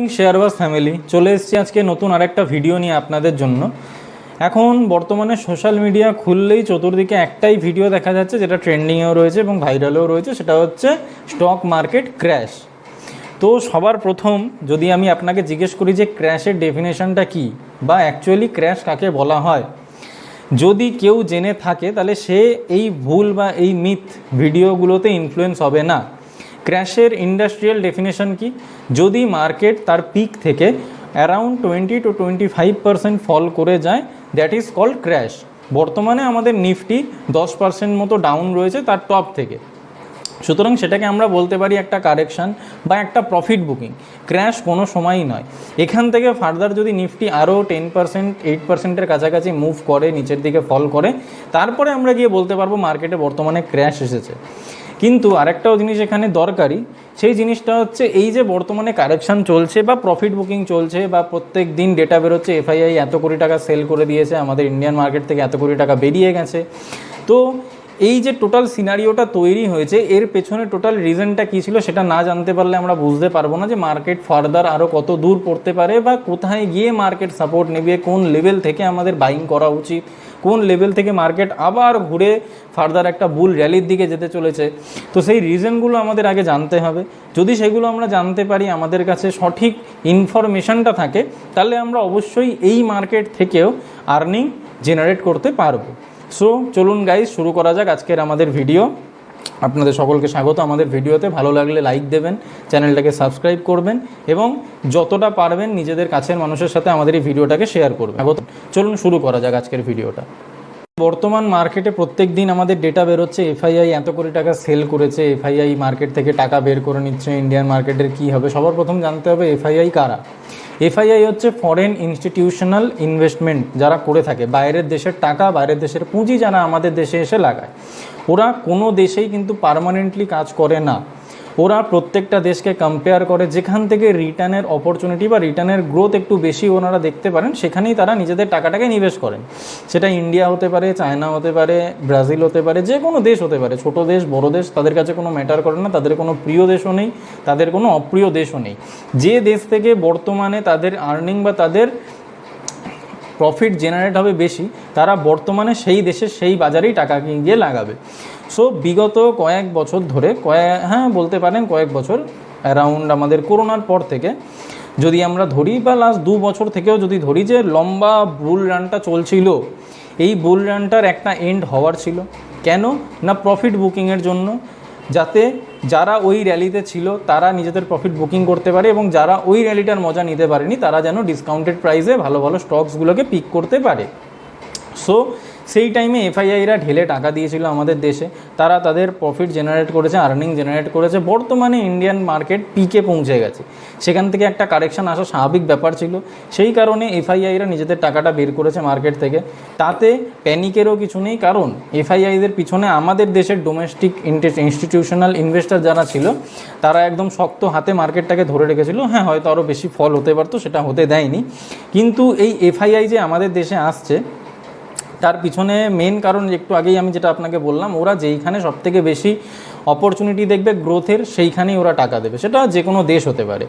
Morning শেয়ারবাজ family, চলে এসেছি আজকে নতুন আরেকটা ভিডিও নিয়ে আপনাদের জন্য। এখন বর্তমানে সোশ্যাল মিডিয়া খুললেই চতুর্দিকে একটাই ভিডিও দেখা যাচ্ছে, যেটা ট্রেন্ডিংয়েও রয়েছে এবং ভাইরালেও রয়েছে, সেটা হচ্ছে স্টক মার্কেট ক্র্যাশ। তো সবার প্রথম যদি আমি আপনাকে জিজ্ঞেস করি যে ক্র্যাশের ডেফিনেশনটা কী, বা অ্যাকচুয়ালি ক্র্যাশ কাকে বলা হয়, যদি কেউ জেনে থাকে তাহলে সে এই ভুল বা এই মিথ ভিডিওগুলোতে ইনফ্লুয়েন্স হবে না। ক্র্যাশের ইন্ডাস্ট্রিয়াল ডেফিনেশন কি? যদি মার্কেট তার পিক থেকে অ্যারাউন্ড 20 to 25% ফল করে যায়, দ্যাট ইজ কল্ড ক্র্যাশ। বর্তমানে আমাদের নিফটি 10% মতো ডাউন রয়েছে তার টপ থেকে, সুতরাং সেটাকে আমরা বলতে পারি একটা কারেকশান বা একটা প্রফিট বুকিং। ক্র্যাশ কোনো সময়ই নয়। এখান থেকে ফার্দার যদি নিফটি আরও 10%, 8%-এর কাছাকাছি মুভ করে, নিচের দিকে ফল করে, তারপরে আমরা গিয়ে বলতে পারবো মার্কেটে বর্তমানে ক্র্যাশ এসেছে। কিন্তু আরেকটাও জিনিস এখানে দরকারি, সেই জিনিসটা হচ্ছে এই যে বর্তমানে কারেকশান চলছে বা প্রফিট বুকিং চলছে, বা প্রত্যেক দিন ডেটা বেরোচ্ছে, এফআইআই এত কোটি টাকা সেল করে দিয়েছে, আমাদের ইন্ডিয়ান মার্কেট থেকে এত কোটি টাকা বেরিয়ে গেছে। তো এই যে টোটাল সিনারিওটা তৈরি হয়েছে, এর পেছনে টোটাল রিজনটা কী ছিল সেটা না জানতে পারলে আমরা বুঝতে পারবো না যে মার্কেট ফার্দার আরও কত দূর পড়তে পারে, বা কোথায় গিয়ে মার্কেট সাপোর্ট নেবে, কোন লেভেল থেকে আমাদের বাইং করা উচিত, কোন লেভেল থেকে মার্কেট আবার ঘুরে ফার্দার একটা বুল র্যালির দিকে যেতে চলেছে। তো সেই রিজনগুলো আমাদের আগে জানতে হবে। যদি সেগুলো আমরা জানতে পারি, আমাদের কাছে সঠিক ইনফরমেশনটা থাকে, তাহলে আমরা অবশ্যই এই মার্কেট থেকেও আর্নিং জেনারেট করতে পারবো। সো চলুন গাইজ, শুরু করা যাক আজকের আমাদের ভিডিও। আপনাদের সকলকে স্বাগত আমাদের ভিডিওতে। ভালো লাগলে লাইক দেবেন, চ্যানেলটাকে সাবস্ক্রাইব করবেন এবং যতটা পারবেন নিজেদের কাছের মানুষের সাথে আমাদের এই ভিডিওটাকে শেয়ার করবেন। চলুন শুরু করা যাক আজকের ভিডিওটা। বর্তমান মার্কেটে প্রত্যেক দিন আমাদের ডেটা বেরোচ্ছে, এফআইআই এত কোটি টাকা সেল করেছে, এফআইআই মার্কেট থেকে টাকা বের করে নিচ্ছে, ইন্ডিয়ান মার্কেটের কী হবে। সবার প্রথম জানতে হবে এফআইআই কারা। এফআইআই হচ্ছে ফরেন ইনস্টিটিউশনাল ইনভেস্টমেন্ট যারা করে থাকে, বাইরের দেশের টাকা, বাইরের দেশের পুঁজি যারা আমাদের দেশে এসে লাগায়। ওরা কোনো দেশেই কিন্তু পার্মানেন্টলি কাজ করে না। ওরা প্রত্যেকটা দেশকে কম্পেয়ার করে, যেখান থেকে রিটার্নের অপরচুনিটি বা রিটার্নের গ্রোথ একটু বেশি ওনারা দেখতে পারেন, সেখানেই তারা নিজেদের টাকাটাকে নিবেশ করেন। সেটা ইন্ডিয়া হতে পারে, চায়না হতে পারে, ব্রাজিল হতে পারে, যে কোনো দেশ হতে পারে, ছোটো দেশ বড়ো দেশ, তাদের কাছে কোনো ম্যাটার করে না। তাদের কোনো প্রিয় দেশও নেই, তাদের কোনো অপ্রিয় দেশও নেই। যে দেশ থেকে বর্তমানে তাদের আর্নিং বা তাদের প্রফিট জেনারেট হবে বেশি, তারা বর্তমানে সেই দেশের সেই বাজারেই টাকা গিয়ে লাগাবে। সো বিগত কয়েক বছর ধরে, বলতে পারেন কয়েক বছর, অ্যারাউন্ড আমাদের করোনার পর থেকে যদি আমরা ধরি, বা লাস্ট 2 বছর থেকেও যদি ধরি, যে লম্বা বুল রানটা চলছিল, এই বুল রানটার একটা এন্ড হওয়ার ছিল। কেন না? প্রফিট বুকিংয়ের জন্য, যাতে যারা ওই র্যালিতে ছিল তারা নিজেদের প্রফিট বুকিং করতে পারে, এবং যারা ওই র্যালিটার মজা নিতে পারেনি তারা যেন ডিসকাউন্টেড প্রাইসে ভালো ভালো স্টকসগুলোকে পিক করতে পারে। সো সেই টাইমে এফআইআইরা ঢেলে টাকা দিয়েছিল আমাদের দেশে, তারা তাদের প্রফিট জেনারেট করেছে, আর্নিং জেনারেট করেছে। বর্তমানে ইন্ডিয়ান মার্কেট পিকে পৌঁছে গেছে, সেখান থেকে একটা কারেকশান আসা স্বাভাবিক ব্যাপার ছিল। সেই কারণে এফআইআইরা নিজেদের টাকাটা বের করেছে মার্কেট থেকে। তাতে প্যানিকেরও কিছু নেই, কারণ এফআইআইদের পিছনে আমাদের দেশের ডোমেস্টিক ইনস্টিটিউশনাল ইনভেস্টর যারা ছিল, তারা একদম শক্ত হাতে মার্কেটটাকে ধরে রেখেছিল। হ্যাঁ, হয়তো আরও বেশি ফল হতে পারতো, সেটা হতে দেয়নি। কিন্তু এই এফআইআই যে আমাদের দেশে আসছে, তার পিছনে মেন কারণ একটু আগেই আমি যেটা আপনাকে বললাম, ওরা যেইখানে সবথেকে বেশি অপরচুনিটি দেখবে গ্রোথের, সেইখানেই ওরা টাকা দেবে। সেটা যে কোনো দেশ হতে পারে।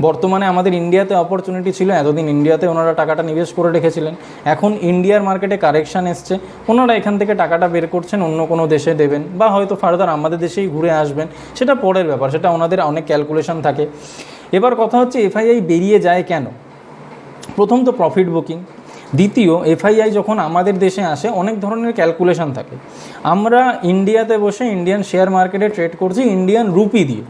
বর্তমানে আমাদের ইন্ডিয়াতে অপরচুনিটি ছিল, এতদিন ইন্ডিয়াতে ওনারা টাকাটা নিবেশ করে রেখেছিলেন। এখন ইন্ডিয়ার মার্কেটে কারেকশান এসছে, ওনারা এখান থেকে টাকাটা বের করছেন, অন্য কোনো দেশে দেবেন, বা হয়তো ফার্দার আমাদের দেশেই ঘুরে আসবেন, সেটা পরের ব্যাপার, সেটা ওনাদের অনেক ক্যালকুলেশন থাকে। এবার কথা হচ্ছে এফআইআই বেরিয়ে যায় কেন? প্রথম তো প্রফিট বুকিং। দ্বিতীয়, এফআইআই যখন আমাদের দেশে আসে অনেক ধরনের ক্যালকুলেশন থাকে। আমরা ইন্ডিয়াতে বসে ইন্ডিয়ান শেয়ার মার্কেটে ট্রেড করছি ইন্ডিয়ান রুপি দিয়ে,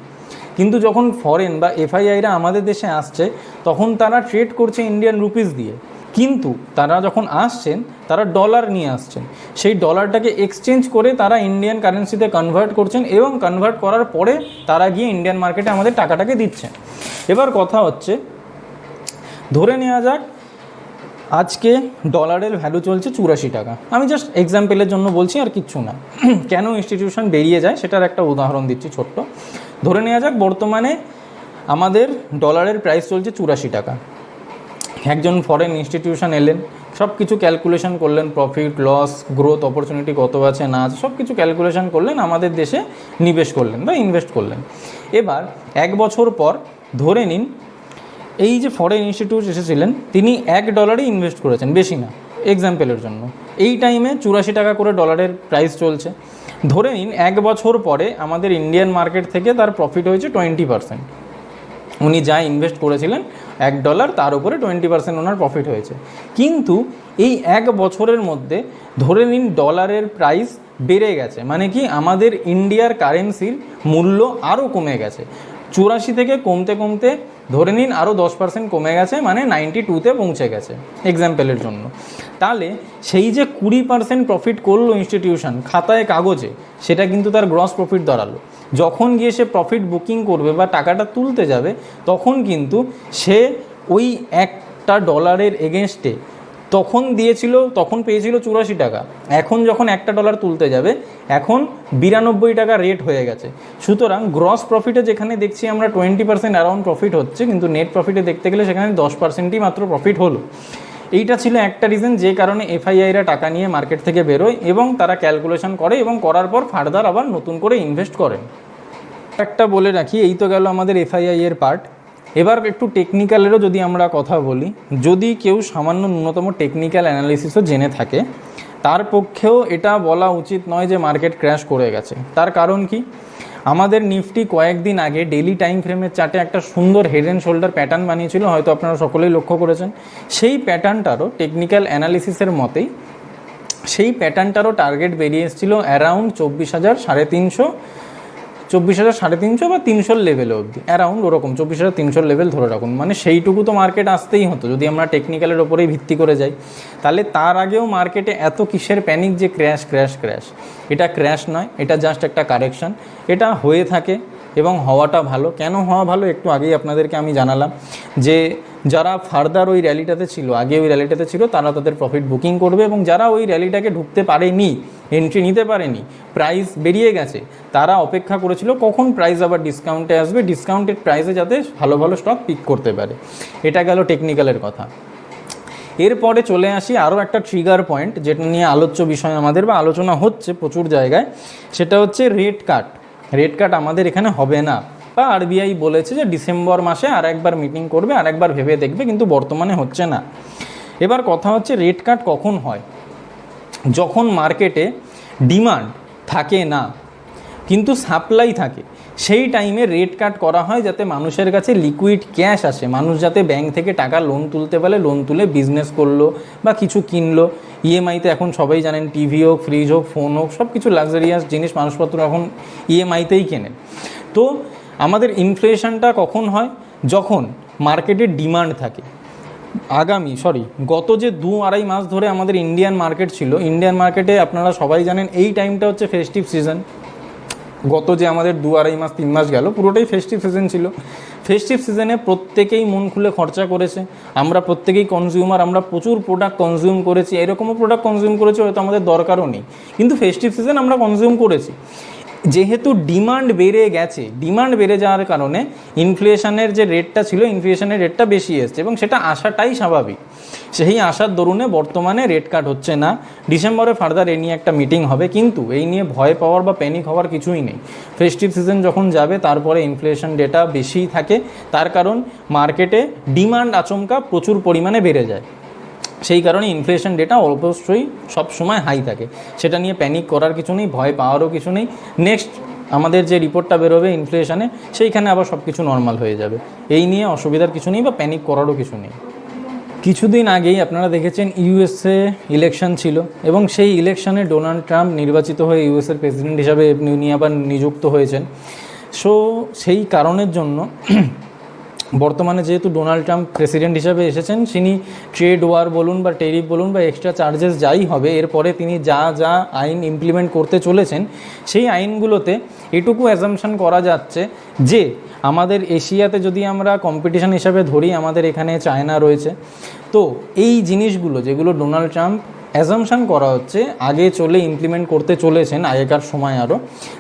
কিন্তু যখন ফরেন বা এফআইআইরা আমাদের দেশে আসছে, তখন তারা ট্রেড করছে ইন্ডিয়ান রুপিস দিয়ে। কিন্তু তারা যখন আসছেন, তারা ডলার নিয়ে আসছেন, সেই ডলারটাকে এক্সচেঞ্জ করে তারা ইন্ডিয়ান কারেন্সিতে কনভার্ট করছেন, এবং কনভার্ট করার পরে তারা গিয়ে ইন্ডিয়ান মার্কেটে আমাদের টাকাটাকে দিচ্ছেন। এবার কথা হচ্ছে, ধরে নেওয়া যাক আজকে ডলারের ভ্যালু চলছে 84 টাকা। আমি জাস্ট এক্সাম্পলের জন্য বলছি, আর কিচ্ছু না। কেন ইনস্টিটিউশন বেরিয়ে যায় সেটার একটা উদাহরণ দিচ্ছি ছোট্ট। ধরে নেওয়া যাক বর্তমানে আমাদের ডলারের প্রাইস চলছে 84 টাকা। একজন ফরেন ইনস্টিটিউশন এলেন, সব কিছু ক্যালকুলেশন করলেন, প্রফিট লস গ্রোথ অপরচুনিটি কত আছে না আছে, সব কিছু ক্যালকুলেশন করলেন, আমাদের দেশে নিবেশ করলেন বা ইনভেস্ট করলেন। এবার 1 বছর পর ধরে নিন এই যে ফরেন ইনস্টিটিউট এসেছিলেন তিনি $1 ইনভেস্ট করেছেন, বেশি না, এক্সাম্পলের জন্য। এই টাইমে 84 টাকা করে ডলারের প্রাইস চলছে। ধরে নিন 1 বছর পরে আমাদের ইন্ডিয়ান মার্কেট থেকে তার প্রফিট হয়েছে 20%। উনি যা ইনভেস্ট করেছিলেন $1, তার উপরে 20% ওনার প্রফিট হয়েছে। কিন্তু এই 1 বছরের মধ্যে ধরে নিন ডলারের প্রাইস বেড়ে গেছে, মানে কি আমাদের ইন্ডিয়ার কারেন্সির মূল্য আরও কমে গেছে। 84 থেকে কমতে কমতে ধরে নিন আরও 10% কমে গেছে, মানে 92-তে পৌঁছে গেছে এক্সাম্পলের জন্য। তাহলে সেই যে 20% প্রফিট করলো ইনস্টিটিউশন খাতায় কাগজে, সেটা কিন্তু তার গ্রস প্রফিট দাঁড়ালো। যখন গিয়ে সে প্রফিট বুকিং করবে বা টাকাটা তুলতে যাবে, তখন কিন্তু সে ওই $1 এগেনস্টে তখন পেয়েছিল 84 টাকা। এখন যখন $1 তুলতে যাবে, এখন 92 টাকা রেট হয়ে গেছে। সুতরাং গ্রস প্রফিটে যেখানে দেখছি আমরা 20% অ্যারাউন্ড প্রফিট হচ্ছে, কিন্তু নেট প্রফিটে দেখতে গেলে সেখানে 10%ই মাত্র প্রফিট হলো। এইটা ছিল একটা রিজন যে কারণে এফআইআইরা টাকা নিয়ে মার্কেট থেকে বেরোয় এবং তারা ক্যালকুলেশন করে এবং করার পর ফার্দার আবার নতুন করে ইনভেস্ট করেন। একটা বলে রাখি, এই তো গেল আমাদের এফআইআই এর পার্ট। এবার একটু টেকনিক্যালেরও যদি আমরা কথা বলি, যদি কেউ সামান্য ন্যূনতম টেকনিক্যাল অ্যানালিসিসও জেনে থাকে, তার পক্ষেও এটা বলা উচিত নয় যে মার্কেট ক্র্যাশ করে গেছে। তার কারণ কি, আমাদের নিফটি কয়েকদিন আগে ডেইলি টাইম ফ্রেমের চার্টে একটা সুন্দর হেড অ্যান্ড শোল্ডার প্যাটার্ন বানিয়েছিল, হয়তো আপনারা সকলেই লক্ষ্য করেছেন। সেই প্যাটার্নটারও টেকনিক্যাল অ্যানালিসিসের মতেই সেই প্যাটার্নটারও টার্গেট বেরিয়ে এসেছিল অ্যারাউন্ড 24,350 বা 300 লেভেলে অবধি, অ্যারাউন্ড ওরকম 24,300 লেভেল ধরে রাখুন। মানে সেইটুকু তো মার্কেট আসতেই হতো যদি আমরা টেকনিক্যালের ওপরেই ভিত্তি করে যাই। তাহলে তার আগেও মার্কেটে এত কিসের প্যানিক যে ক্র্যাশ ক্র্যাশ ক্র্যাশ? এটা ক্র্যাশ নয়, এটা জাস্ট একটা কারেকশন। এটা হয়ে থাকে এবং হওয়াটা ভালো। কেন হওয়া ভালো একটু আগেই আপনাদেরকে আমি জানালাম যে যারা ফার্দার ওই র্যালিটাতে ছিল, আগে ওই র্যালিটাতে ছিল, তারা তাদের প্রফিট বুকিং করবে, এবং যারা ওই র্যালিটাকে ঢুকতে পারেনি, এন্ট্রি নিতে পারেনি, প্রাইস বেরিয়ে গেছে, তারা অপেক্ষা করেছিল কখন প্রাইস আবার ডিসকাউন্টে আসবে, ডিসকাউন্টেড প্রাইসে যাতে ভালো ভালো স্টক পিক করতে পারে। এটা গেল টেকনিক্যালের কথা। এরপরে চলে আসি আরও একটা ট্রিগার পয়েন্ট, যেটা নিয়ে আলোচ্য বিষয় আমাদের বা আলোচনা হচ্ছে প্রচুর জায়গায়। সেটা হচ্ছে রেট কাট। রেট কাট আমাদের এখানে হবে না, বা আরবিআই বলেছে যে ডিসেম্বর মাসে আর একবার মিটিং করবে, আর একবার ভেবে দেখবে, কিন্তু বর্তমানে হচ্ছে না। এবার কথা হচ্ছে রেট কাট কখন হয়? যখন মার্কেটে ডিমান্ড থাকে না কিন্তু সাপ্লাই থাকে, সেই টাইমে রেট কাট করা হয় যাতে মানুষের কাছে লিকুইড ক্যাশ আসে, মানুষ যাতে ব্যাংক থেকে টাকা লোন তুলতে পারে, লোন তুলে বিজনেস করলো বা কিছু কিনলো। ইএমআইতে এখন সবাই জানেন, টিভি হোক, ফ্রিজ হোক, ফোন হোক, সব কিছু লাক্সারিয়াস জিনিস মানুষপত্র এখন ইএমআইতেই কেনেন। তো আমাদের ইনফ্লেশনটা কখন হয়? যখন মার্কেটের ডিমান্ড থাকে। গত যে 2-2.5 মাস ধরে আমাদের ইন্ডিয়ান মার্কেট ছিল, ইন্ডিয়ান মার্কেটে আপনারা সবাই জানেন এই টাইমটা হচ্ছে ফেস্টিভ সিজন। গত যে আমাদের 2-2.5 মাস 3 মাস গেল, পুরোটাই ফেস্টিভ সিজন ছিল। ফেস্টিভ সিজনে প্রত্যেকেই মন খুলে খরচা করেছে, আমরা প্রত্যেকেই কনজিউমার, আমরা প্রচুর প্রোডাক্ট কনজিউম করেছি, এরকমও প্রোডাক্ট কনজিউম করেছি হয়তো আমাদের দরকারও নেই, কিন্তু ফেস্টিভ সিজন আমরা কনজিউম করেছি। যেহেতু ডিমান্ড বেড়ে গেছে, ডিমান্ড বেড়ে যাওয়ার কারণে ইনফ্লেশনের যে রেটটা ছিল, ইনফ্লেশনের রেটটা বেশি এসছে, এবং সেটা আসাটাই স্বাভাবিক। সেই আসার দরুনে বর্তমানে রেট কাট হচ্ছে না। ডিসেম্বরে ফার্দার এই নিয়ে একটা মিটিং হবে, কিন্তু এই নিয়ে ভয় পাওয়ার বা প্যানিক হওয়ার কিছুই নেই। ফেস্টিভ সিজন যখন যাবে তারপরে ইনফ্লেশন ডেটা বেশিই থাকে, তার কারণ মার্কেটে ডিমান্ড আচমকা প্রচুর পরিমাণে বেড়ে যায়। সেই কারণে ইনফ্লেশন ডেটা অবশ্যই সবসময় হাই থাকে, সেটা নিয়ে প্যানিক করার কিছু নেই, ভয় পাওয়ারও কিছু নেই। নেক্সট আমাদের যে রিপোর্টটা বেরোবে ইনফ্লেশনে, সেইখানে আবার সব কিছু নর্মাল হয়ে যাবে। এই নিয়ে অসুবিধার কিছু নেই বা প্যানিক করারও কিছু নেই। কিছুদিন আগেই আপনারা দেখেছেন ইউএসএ ইলেকশন ছিল, এবং সেই ইলেকশনে ডোনাল্ড ট্রাম্প নির্বাচিত হয়ে ইউএসএর প্রেসিডেন্ট হিসাবে উনি আবার নিযুক্ত হয়েছেন। সেই কারণের জন্য বর্তমানে যেহেতু ডোনাল্ড ট্রাম্প প্রেসিডেন্ট হিসাবে এসেছেন, তিনি ট্রেড ওয়ার বলুন বা টেরিফ বলুন বা এক্সট্রা চার্জেস যাই হবে, এরপরে তিনি যা যা আইন ইমপ্লিমেন্ট করতে চলেছেন, সেই আইনগুলোতে এটুকু অ্যাজাম্পশন করা যাচ্ছে যে আমাদের এশিয়াতে যদি আমরা কম্পিটিশন হিসাবে ধরি, আমাদের এখানে চায়না রয়েছে। তো এই জিনিসগুলো যেগুলো ডোনাল্ড ট্রাম্প অ্যাজাম্পশন করা হচ্ছে আগে চলে ইমপ্লিমেন্ট করতে চলেছেন আগেকার সময় আরও,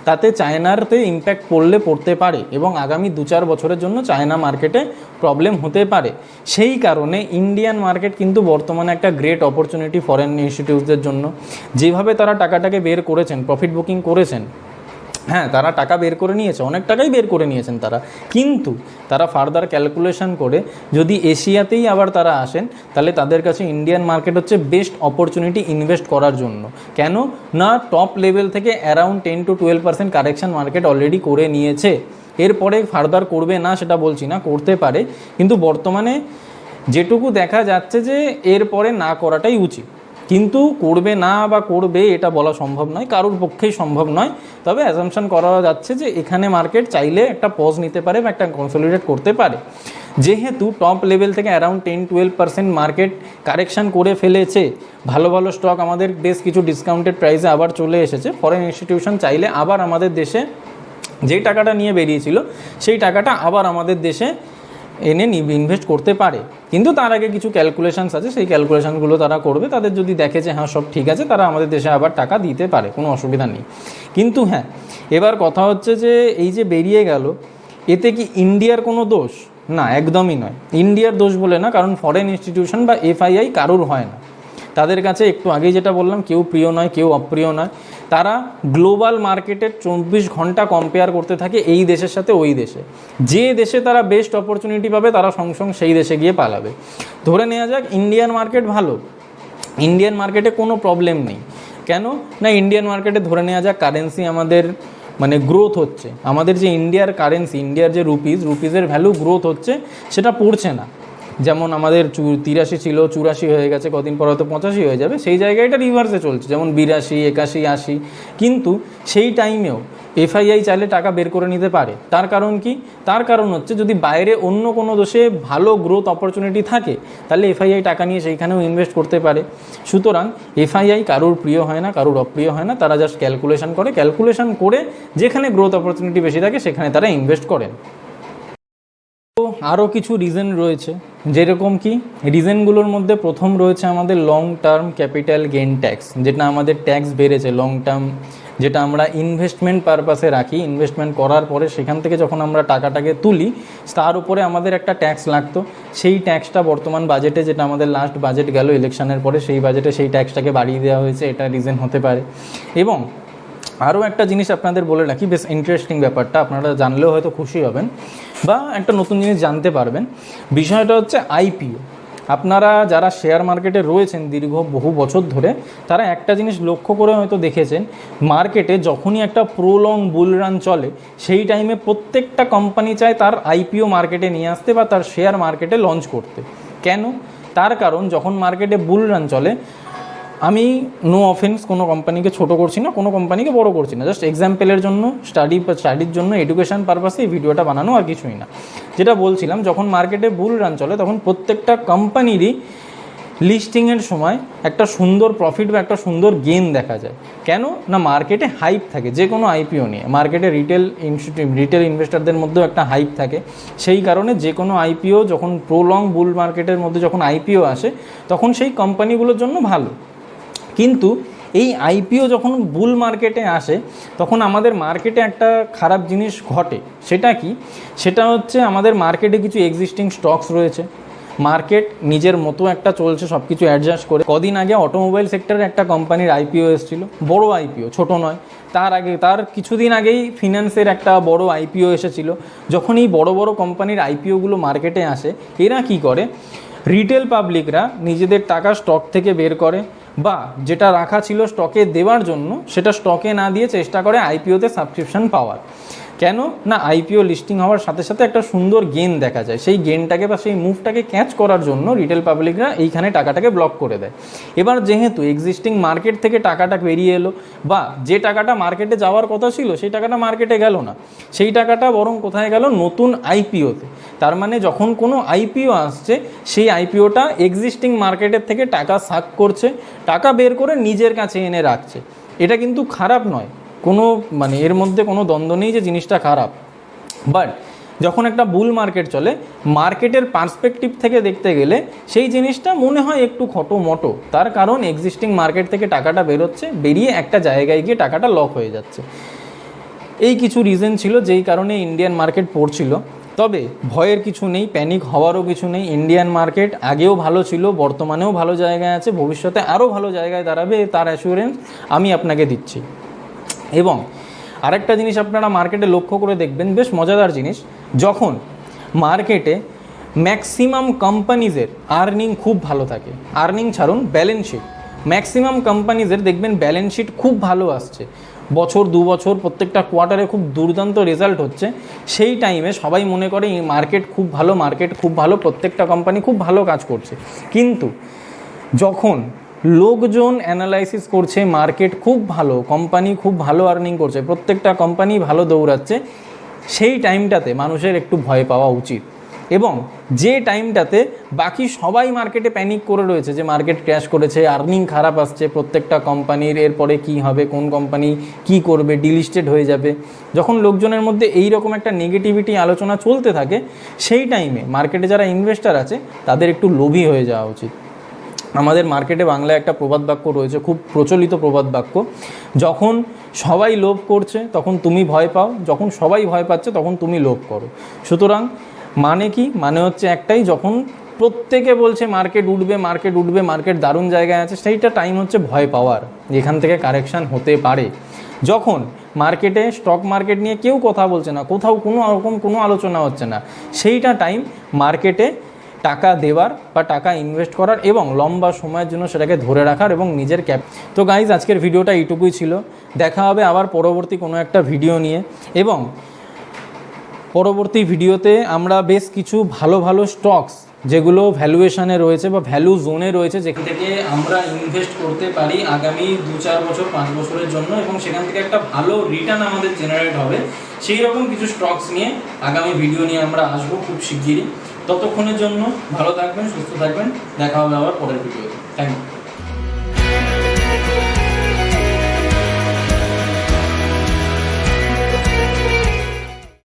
তাতে চায়নারতে ইম্প্যাক্ট পড়তে পারে, এবং আগামী 2-4 বছরের জন্য চায়না মার্কেটে প্রবলেম হতে পারে। সেই কারণে ইন্ডিয়ান মার্কেট কিন্তু বর্তমানে একটা গ্রেট অপরচুনিটি ফরেন ইনস্টিটিউটসদের জন্য। যেভাবে তারা টাকাটাকে বের করেছেন, প্রফিট বুকিং করেছেন, হ্যাঁ, তারা টাকা বের করে নিয়েছে, অনেক টাকাই বের করে নিয়েছেন তারা, কিন্তু তারা ফার্দার ক্যালকুলেশন করে যদি এশিয়াতেই আবার তারা আসেন, তাহলে তাদের কাছে ইন্ডিয়ান মার্কেট হচ্ছে বেস্ট অপরচুনিটি ইনভেস্ট করার জন্য। কেন না, টপ লেভেল থেকে অ্যারাউন্ড 10-12% কারেকশন মার্কেট অলরেডি করে নিয়েছে। এরপরে ফার্দার করবে না সেটা বলছি না, করতে পারে, কিন্তু বর্তমানে যেটুকু দেখা যাচ্ছে যে এরপরে না করাটাই উচিত। কিন্তু করবে না বা করবে এটা বলা সম্ভব নয়, কারোর পক্ষেই সম্ভব নয়। তবে অ্যাজাম্পশন করা যাচ্ছে যে এখানে মার্কেট চাইলে একটা পজ নিতে পারে বা একটা কনসলিডেট করতে পারে। যেহেতু টপ লেভেল থেকে অ্যারাউন্ড 10-12% মার্কেট কারেকশান করে ফেলেছে, ভালো ভালো স্টক আমাদের বেশ কিছু ডিসকাউন্টেড প্রাইসে আবার চলে এসেছে, ফরেন ইনস্টিটিউশন চাইলে আবার আমাদের দেশে যেই টাকাটা নিয়ে বেরিয়েছিল সেই টাকাটা আবার আমাদের দেশে এনে ইনভেস্ট করতে পারে। কিন্তু তার আগে কিছু ক্যালকুলেশনস আছে, সেই ক্যালকুলেশনগুলো তারা করবে। তাদের যদি দেখে যে হ্যাঁ সব ঠিক আছে, তারা আমাদের দেশে আবার টাকা দিতে পারে, কোনো অসুবিধা নেই। কিন্তু হ্যাঁ, এবার কথা হচ্ছে যে এই যে বেরিয়ে গেল, এতে কি ইন্ডিয়ার কোনো দোষ? না, একদমই নয়। ইন্ডিয়ার দোষ বলে না, কারণ ফরেন ইনস্টিটিউশন বা এফআইআই কারোর হয় না। তাদের কাছে একটু আগেই যেটা বললাম, কেউ প্রিয় নয়, কেউ অপ্রিয় নয়। তারা গ্লোবাল মার্কেটের 24 ঘন্টা কম্পেয়ার করতে থাকে এই দেশের সাথে ওই দেশে। যে দেশে তারা বেস্ট অপরচুনিটি পাবে, তারা সঙ্গে সঙ্গে সেই দেশে গিয়ে পালাবে। ধরে নেওয়া যাক ইন্ডিয়ান মার্কেট ভালো, ইন্ডিয়ান মার্কেটে কোনো প্রবলেম নেই। কেন না, ইন্ডিয়ান মার্কেটে ধরে নেওয়া যাক কারেন্সি আমাদের মানে গ্রোথ হচ্ছে, আমাদের যে ইন্ডিয়ার কারেন্সি, ইন্ডিয়ার যে রুপিজের ভ্যালু গ্রোথ হচ্ছে, সেটা পড়ছে না। যেমন আমাদের 83 ছিল, 84 হয়ে গেছে, কদিন পর হয়তো 85 হয়ে যাবে, সেই জায়গায় এটা রিভার্সে চলছে, যেমন 82, 81, 80। কিন্তু সেই টাইমেও এফআইআই চাইলে টাকা বের করে নিতে পারে। তার কারণ কি? তার কারণ হচ্ছে যদি বাইরে অন্য কোনো দেশে ভালো গ্রোথ অপরচুনিটি থাকে, তাহলে এফআইআই টাকা নিয়ে সেইখানেও ইনভেস্ট করতে পারে। সুতরাং এফআইআই কারোর প্রিয় হয় না, কারোর অপ্রিয় হয় না। তারা জাস্ট ক্যালকুলেশন করে, ক্যালকুলেশন করে যেখানে গ্রোথ অপরচুনিটি বেশি থাকে সেখানে তারা ইনভেস্ট করেন। তো আরও কিছু রিজন রয়েছে, যেরকম কি রিজনগুলোর মধ্যে প্রথম রয়েছে আমাদের long term capital gain tax, যেটা আমাদের ট্যাক্স বেড়েছে লং টার্ম, যেটা আমরা ইনভেস্টমেন্ট পারপাসে রাখি। ইনভেস্টমেন্ট করার পরে সেখান থেকে যখন আমরা টাকাটাকে তুলি, তার উপরে আমাদের একটা ট্যাক্স লাগতো। সেই ট্যাক্সটা বর্তমান বাজেটে, যেটা আমাদের লাস্ট বাজেট গেল ইলেকশনের পরে, সেই বাজেটে সেই ট্যাক্সটাকে বাড়িয়ে দেওয়া হয়েছে, এটা রিজন হতে পারে। এবং আরও একটা জিনিস আপনাদের বলে রাখি, বেশ ইন্টারেস্টিং ব্যাপারটা, আপনারা জানলেও হয়তো খুশি হবেন বা একটা নতুন জিনিস জানতে পারবেন। বিষয়টা হচ্ছে আইপিও। আপনারা যারা শেয়ার মার্কেটে রয়েছেন বহু বছর ধরে, তারা একটা জিনিস লক্ষ্য করে হয়তো দেখেছেন, মার্কেটে যখনই একটা প্রোলং বুল রান চলে, সেই টাইমে প্রত্যেকটা কোম্পানি চায় তার আইপিও মার্কেটে নিয়ে আসতে বা তার শেয়ার মার্কেটে লঞ্চ করতে। কেন? তার কারণ যখন মার্কেটে বুল রান চলে, আমি নো অফেন্স, কোনো কোম্পানিকে ছোট করছি না, কোনো কোম্পানিকে বড় করছি না, জাস্ট এক্সাম্পলের জন্য, স্টাডির জন্য, এডুকেশন পারপাসে এই ভিডিওটা বানানো, আর কিছুই না। যেটা বলছিলাম, যখন মার্কেটে বুল রান চলে, তখন প্রত্যেকটা কোম্পানিরই লিস্টিংয়ের সময় একটা সুন্দর প্রফিট বা একটা সুন্দর গেইন দেখা যায়। কেন না, মার্কেটে হাইপ থাকে যে কোনো আইপিও নিয়ে। মার্কেটে রিটেল ইনভেস্টারদের মধ্যেও একটা হাইপ থাকে। সেই কারণে যে কোনো আইপিও যখন প্রোলং বুল মার্কেটের মধ্যে যখন আইপিও আসে, তখন সেই কোম্পানিগুলোর জন্য ভালো। কিন্তু এই আইপিও যখন বুল মার্কেটে আসে, তখন আমাদের মার্কেটে একটা খারাপ জিনিস ঘটে। সেটা কি? সেটা হচ্ছে আমাদের মার্কেটে কিছু এক্সিস্টিং স্টকস রয়েছে, মার্কেট নিজের মতো একটা চলছে, সব কিছু অ্যাডজাস্ট করে। কদিন আগে অটোমোবাইল সেক্টরের একটা কোম্পানির আইপিও এসেছিলো, বড় আইপিও, ছোট নয়। তার কিছুদিন আগেই ফিন্যান্সের একটা বড় আইপিও এসেছিলো। যখন এই বড় বড় কোম্পানির আইপিওগুলো মার্কেটে আসে, এরা কি করে, রিটেল পাবলিকরা নিজেদের টাকা স্টক থেকে বের করে, বা যেটা রাখা ছিল স্টকে দেওয়ার জন্য, সেটা স্টকে না দিয়ে চেষ্টা করে আইপিওতে সাবস্ক্রিপশন পাওয়ার। কেন না, আইপিও লিস্টিং হওয়ার সাথে সাথে একটা সুন্দর গেন দেখা যায়, সেই গেনটাকে বা সেই মুভটাকে ক্যাচ করার জন্য রিটেল পাবলিকরা এইখানে টাকাটাকে ব্লক করে দেয়। এবার যেহেতু এক্সিস্টিং মার্কেট থেকে টাকাটা বেরিয়ে এলো, বা যে টাকাটা মার্কেটে যাওয়ার কথা ছিল সেই টাকাটা মার্কেটে গেল না, সেই টাকাটা বরং কোথায় গেল, নতুন আইপিওতে। তার মানে যখন কোনো আইপিও আসছে, সেই আইপিওটা এক্সিস্টিং মার্কেটের থেকে টাকা সাক করছে, টাকা বের করে নিজের কাছে এনে রাখছে। এটা কিন্তু খারাপ নয়, কোনো মানে এর মধ্যে কোনো দ্বন্দ্ব নেই যে জিনিসটা খারাপ। বাট যখন একটা বুল মার্কেট চলে, মার্কেটের পার্সপেক্টিভ থেকে দেখতে গেলে সেই জিনিসটা মনে হয় একটু খটোমটো। তার কারণ এক্সিস্টিং মার্কেট থেকে টাকাটা বেরোচ্ছে, বেরিয়ে একটা জায়গায় গিয়ে টাকাটা লক হয়ে যাচ্ছে। এই কিছু রিজন ছিল যেই কারণে ইন্ডিয়ান মার্কেট পড়ছিল। তবে ভয়ের কিছু নেই, প্যানিক হওয়ারও কিছু নেই। ইন্ডিয়ান মার্কেট আগেও ভালো ছিল, বর্তমানেও ভালো জায়গায় আছে, ভবিষ্যতে আরও ভালো জায়গায় দাঁড়াবে, তার অ্যাসিওরেন্স আমি আপনাকে দিচ্ছি। এবং আরেকটা জিনিস আপনারা মার্কেটে লক্ষ্য করে দেখবেন, বেশ মজাদার জিনিস, যখন মার্কেটে ম্যাক্সিমাম কোম্পানিজের আর্নিং খুব ভালো থাকে, আর্নিং ছাড়ুন ব্যালেন্স শিট, ম্যাক্সিমাম কোম্পানিজের দেখবেন ব্যালেন্স শিট খুব ভালো আসছে, বছর 2 বছর প্রত্যেকটা কোয়ার্টারে খুব দুর্দান্ত রেজাল্ট হচ্ছে, সেই টাইমে সবাই মনে করে এই মার্কেট খুব ভালো, মার্কেট খুব ভালো, প্রত্যেকটা কোম্পানি খুব ভালো কাজ করছে। কিন্তু যখন লোকজন অ্যানালাইসিস করছে মার্কেট খুব ভালো, কোম্পানি খুব ভালো আর্নিং করছে, প্রত্যেকটা কোম্পানি ভালো দৌড়াচ্ছে, সেই টাইমটাতে মানুষের একটু ভয় পাওয়া উচিত। এবং যে টাইমটাতে বাকি সবাই মার্কেটে প্যানিক করে রয়েছে যে মার্কেট ক্র্যাশ করেছে, আর্নিং খারাপ আসছে প্রত্যেকটা কোম্পানির, এরপরে কি হবে, কোন কোম্পানি কি করবে, ডিলিস্টেড হয়ে যাবে, যখন লোকজনের মধ্যে এই রকম একটা নেগেটিভিটি আলোচনা চলতে থাকে, সেই টাইমে মার্কেটে যারা ইনভেস্টার আছে তাদের একটু লোভী হয়ে যাওয়া উচিত। আমাদের মার্কেটে বাংলায় একটা প্রবাদ বাক্য রয়েছে, খুব প্রচলিত প্রবাদ বাক্য, যখন সবাই লোভ করছে তখন তুমি ভয় পাও, যখন সবাই ভয় পাচ্ছে তখন তুমি লোভ করো। সুতরাং মানে কি, মানে হচ্ছে একটাই, যখন প্রত্যেকে বলছে মার্কেট উঠবে, মার্কেট উঠবে, মার্কেট দারুণ জায়গায় আছে, সেইটা টাইম হচ্ছে ভয় পাওয়ার, যেখান থেকে কারেকশান হতে পারে। যখন মার্কেটে স্টক মার্কেট নিয়ে কেউ কথা বলছে না, কোথাও কোনো আলোচনা হচ্ছে না, সেইটা টাইম মার্কেটে টাকা দেওয়ার বা টাকা ইনভেস্ট করার এবং লম্বা সময়ের জন্য সেটাকে ধরে রাখার এবং নিজের ক্যাপ। তো গাইজ, আজকের ভিডিওটা এইটুকুই ছিল। দেখা হবে আবার পরবর্তী কোনো একটা ভিডিও নিয়ে, এবং পরবর্তী ভিডিওতে আমরা বেশ কিছু ভালো ভালো স্টকস যেগুলো ভ্যালুয়েশনে রয়েছে বা ভ্যালু জোনে রয়েছে, যেখান থেকে আমরা ইনভেস্ট করতে পারি আগামী 2-4 বছর 5 বছরের জন্য, এবং সেখান থেকে একটা ভালো রিটার্ন আমাদের জেনারেট হবে, সেই রকম কিছু স্টকস নিয়ে আগামী ভিডিও নিয়ে আমরা আসবো খুব শিগগিরই। ততক্ষণের জন্য ভালো থাকবেন, সুস্থ থাকবেন, দেখা হবে আবার পরের ভিডিওতে। Thank you.